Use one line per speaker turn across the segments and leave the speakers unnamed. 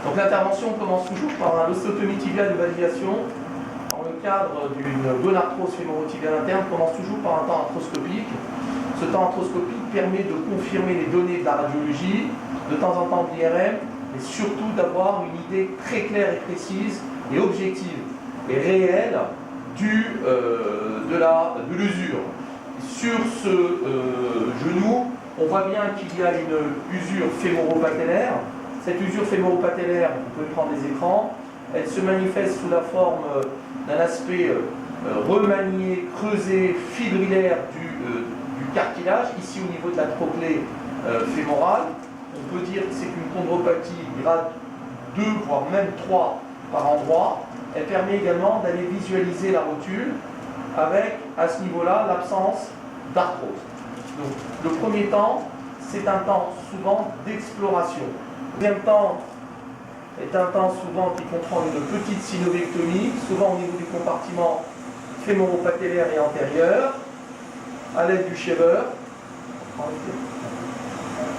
Donc l'intervention commence toujours par l'ostéotomie tibiale de validation. Dans le cadre d'une gonarthrose fémoro-tibiale interne, commence toujours par un temps arthroscopique. Ce temps arthroscopique permet de confirmer les données de la radiologie, de temps en temps de l'IRM, mais surtout d'avoir une idée très claire et précise et objective et réelle de l'usure. Sur ce genou, on voit bien qu'il y a une usure fémoro-patellaire. Cette usure fémoro-patellaire, vous pouvez prendre des écrans, elle se manifeste sous la forme d'un aspect remanié, creusé, fibrillaire du cartilage, ici au niveau de la trochlée fémorale. On peut dire que c'est une chondropathie grade 2, voire même 3 par endroit. Elle permet également d'aller visualiser la rotule avec, à ce niveau-là, l'absence d'arthrose. Donc, le premier temps, c'est un temps souvent d'exploration. Le deuxième temps est un temps souvent qui comprend une petite synovectomie, souvent au niveau du compartiment fémoro-patellaire et antérieur, à l'aide du shaver.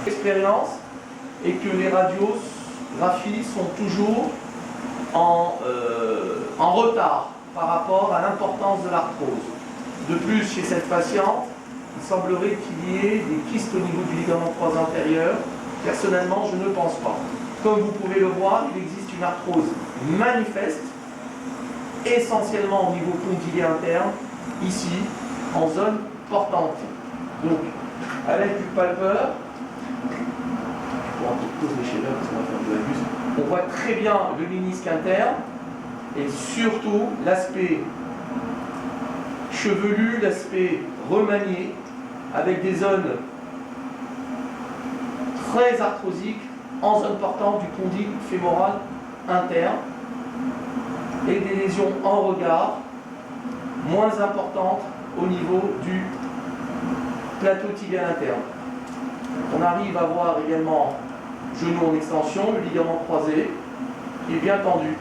L'expérience est que les radiographies sont toujours en retard par rapport à l'importance de l'arthrose. De plus, chez cette patiente, il semblerait qu'il y ait des kystes au niveau du ligament croisé antérieur. Personnellement, je ne pense pas. Comme vous pouvez le voir, il existe une arthrose manifeste, essentiellement au niveau condylien interne, ici, en zone portante. Donc, à l'aide du palpeur, on voit très bien le ménisque interne et surtout l'aspect chevelu, l'aspect remanié, avec des zones très arthrosiques en zone portante du condyle fémoral interne et des lésions en regard moins importantes au niveau du plateau tibial interne. On arrive à voir également genou en extension, le ligament croisé qui est bien tendu.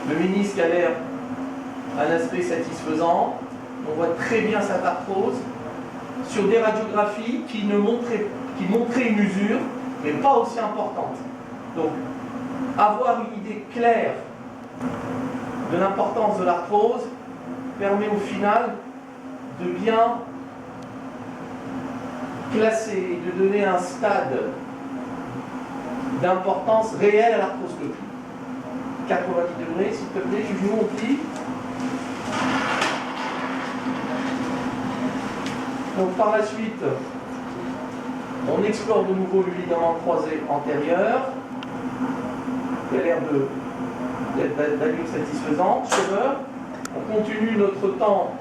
Le ménisque a l'air un aspect satisfaisant. On voit très bien cette arthrose sur des radiographies qui montraient une usure, mais pas aussi importante. Donc, avoir une idée claire de l'importance de l'arthrose permet au final de bien classer et de donner un stade d'importance réelle à l'arthroscopie. 90 degrés, s'il te plaît, je vous plie. Donc par la suite, on explore de nouveau le ligament croisé antérieur, qui a l'air d'allure satisfaisante. Shaver. On continue notre temps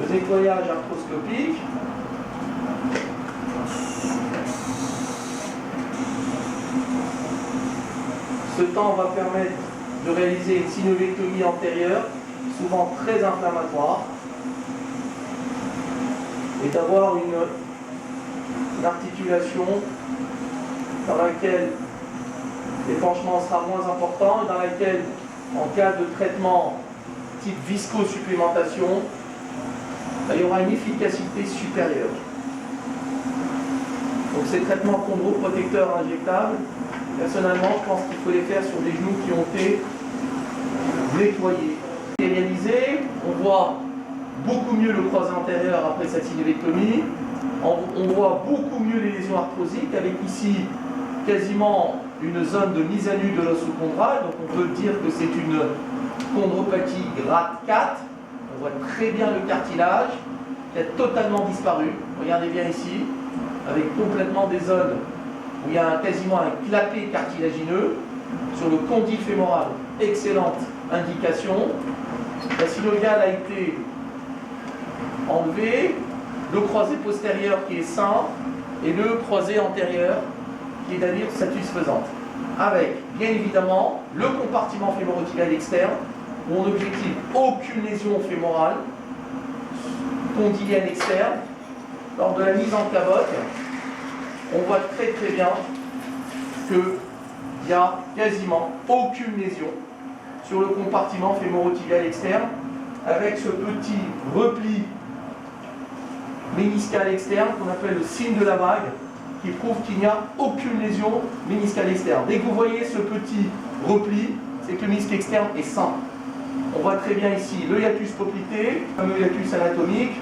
de nettoyage arthroscopique. Ce temps va permettre de réaliser une synovectomie antérieure, souvent très inflammatoire, et d'avoir une articulation dans laquelle l'épanchement sera moins important et dans laquelle, en cas de traitement type viscosupplémentation, il y aura une efficacité supérieure. Donc ces traitements chondroprotecteurs injectables, personnellement, je pense qu'il faut les faire sur des genoux qui ont été nettoyés. Réalisé, on voit beaucoup mieux le croisé antérieur après cette synovectomie. On voit beaucoup mieux les lésions arthrosiques, avec ici quasiment une zone de mise à nu de l'os sous-chondral. Donc on peut dire que c'est une chondropathie grade 4. On voit très bien le cartilage qui a totalement disparu. Regardez bien ici, avec complètement des zones où il y a quasiment un clapet cartilagineux sur le condyle fémoral. Excellente indication. La synoviale a été enlevée, le croisé postérieur qui est sain et le croisé antérieur qui est d'allure satisfaisante. Avec, bien évidemment, le compartiment fémoro-tibial externe où on n'objective aucune lésion fémorale, condylienne externe. Lors de la mise en clavote, on voit très très bien qu'il n'y a quasiment aucune lésion sur le compartiment fémoro-tibial externe avec ce petit repli méniscal externe qu'on appelle le signe de la vague qui prouve qu'il n'y a aucune lésion méniscale externe. Dès que vous voyez ce petit repli, c'est que le ménisque externe est sain. On voit très bien ici le hiatus poplité, le fameux hiatus anatomique,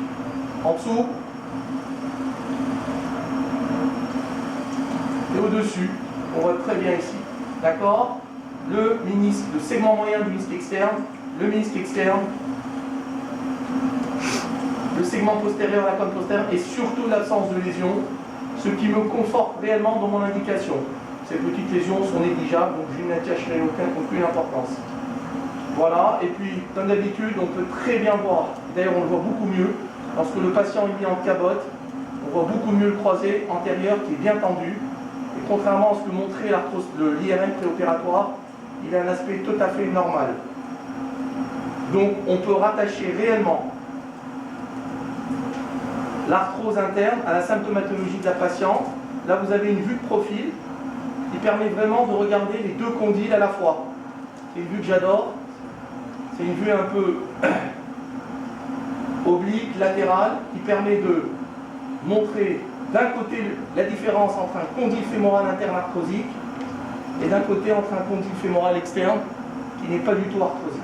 en dessous et au-dessus. On voit très bien ici. D'accord? Le ménisque, le segment moyen du ménisque externe, le ménisque externe, le segment postérieur, la cône postérieure et surtout l'absence de lésion, ce qui me conforte réellement dans mon indication. Ces petites lésions sont négligeables, donc je n'attacherai aucune importance. Voilà, et puis comme d'habitude, on peut très bien voir, d'ailleurs on le voit beaucoup mieux, lorsque le patient est mis en cabote, on voit beaucoup mieux le croisé antérieur qui est bien tendu, et contrairement à ce que montrait l'IRM préopératoire, il a un aspect tout à fait normal. Donc on peut rattacher réellement l'arthrose interne à la symptomatologie de la patiente. Là vous avez une vue de profil qui permet vraiment de regarder les deux condyles à la fois. C'est une vue que j'adore. C'est une vue un peu oblique, latérale, qui permet de montrer d'un côté la différence entre un condyle fémoral interne arthrosique et d'un côté entre un condyle fémoral externe qui n'est pas du tout arthrosique.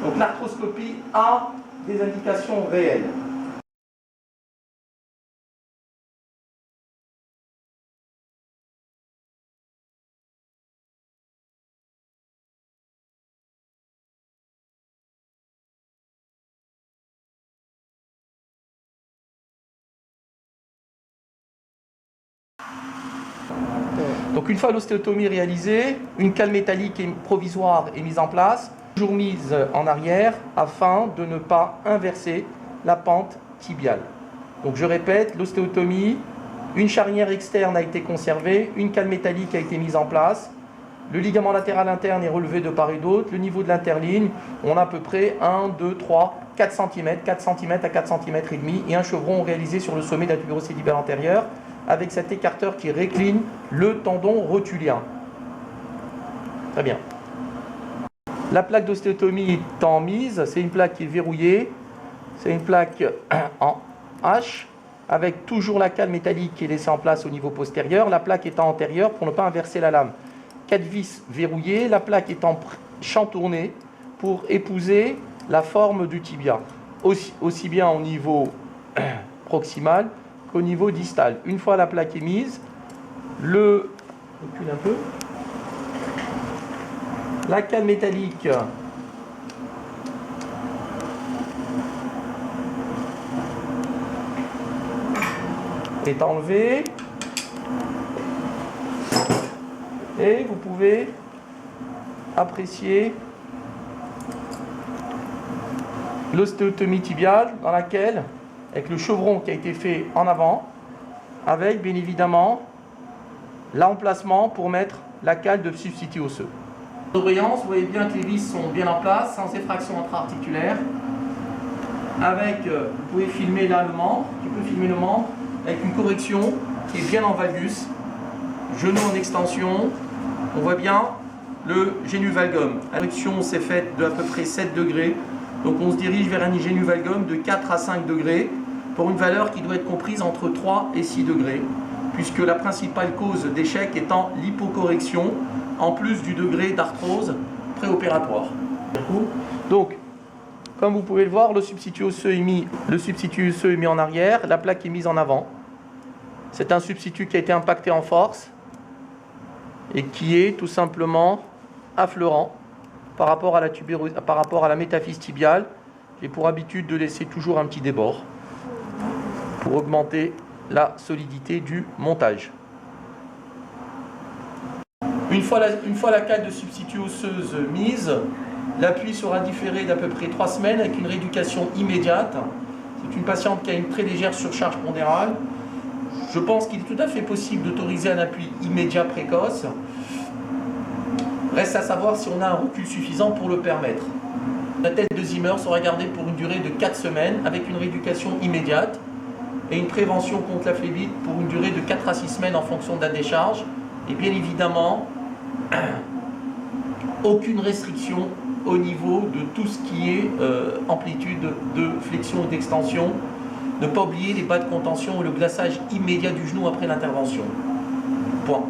Donc l'arthroscopie a des indications réelles. Donc une fois l'ostéotomie réalisée, une cale métallique provisoire est mise en place, toujours mise en arrière afin de ne pas inverser la pente tibiale. Donc je répète, l'ostéotomie, une charnière externe a été conservée, une cale métallique a été mise en place, le ligament latéral interne est relevé de part et d'autre, le niveau de l'interligne, on a à peu près 1, 2, 3, 4 cm, 4 cm à 4 cm et demi et un chevron réalisé sur le sommet de la tuberosité antérieure avec cet écarteur qui récline le tendon rotulien. Très bien. La plaque d'ostéotomie étant mise, c'est une plaque qui est verrouillée, c'est une plaque en H avec toujours la cale métallique qui est laissée en place au niveau postérieur, la plaque étant antérieure pour ne pas inverser la lame. 4 vis verrouillées, la plaque étant chantournée pour épouser la forme du tibia, aussi bien au niveau proximal qu'au niveau distal. Une fois la plaque est mise, recule un peu, la cale métallique est enlevée et vous pouvez apprécier l'ostéotomie tibiale dans laquelle, avec le chevron qui a été fait en avant, avec bien évidemment l'emplacement pour mettre la cale de substitut osseux. Surveillance, vous voyez bien que les vis sont bien en place, sans effraction intra-articulaire. Avec, vous pouvez filmer là le membre, tu peux filmer le membre, avec une correction qui est bien en valgus, genou en extension, on voit bien le génuvalgum. La correction s'est faite de à peu près 7 degrés, donc on se dirige vers un génuvalgum de 4 à 5 degrés, pour une valeur qui doit être comprise entre 3 et 6 degrés, puisque la principale cause d'échec étant l'hypocorrection, en plus du degré d'arthrose préopératoire. Donc, comme vous pouvez le voir, le substitut osseux est mis en arrière, la plaque est mise en avant. C'est un substitut qui a été impacté en force et qui est tout simplement affleurant par rapport à la métaphyse tibiale. J'ai pour habitude de laisser toujours un petit débord pour augmenter la solidité du montage. Une fois la cale de substitut osseuse mise, l'appui sera différé d'à peu près 3 semaines avec une rééducation immédiate. C'est une patiente qui a une très légère surcharge pondérale. Je pense qu'il est tout à fait possible d'autoriser un appui immédiat précoce. Reste à savoir si on a un recul suffisant pour le permettre. La tête de Zimmer sera gardée pour une durée de 4 semaines avec une rééducation immédiate et une prévention contre la phlébite pour une durée de 4 à 6 semaines en fonction de la décharge. Et bien évidemment, aucune restriction au niveau de tout ce qui est amplitude de flexion et d'extension Ne pas oublier les bas de contention ou le glaçage immédiat du genou après l'intervention. Point.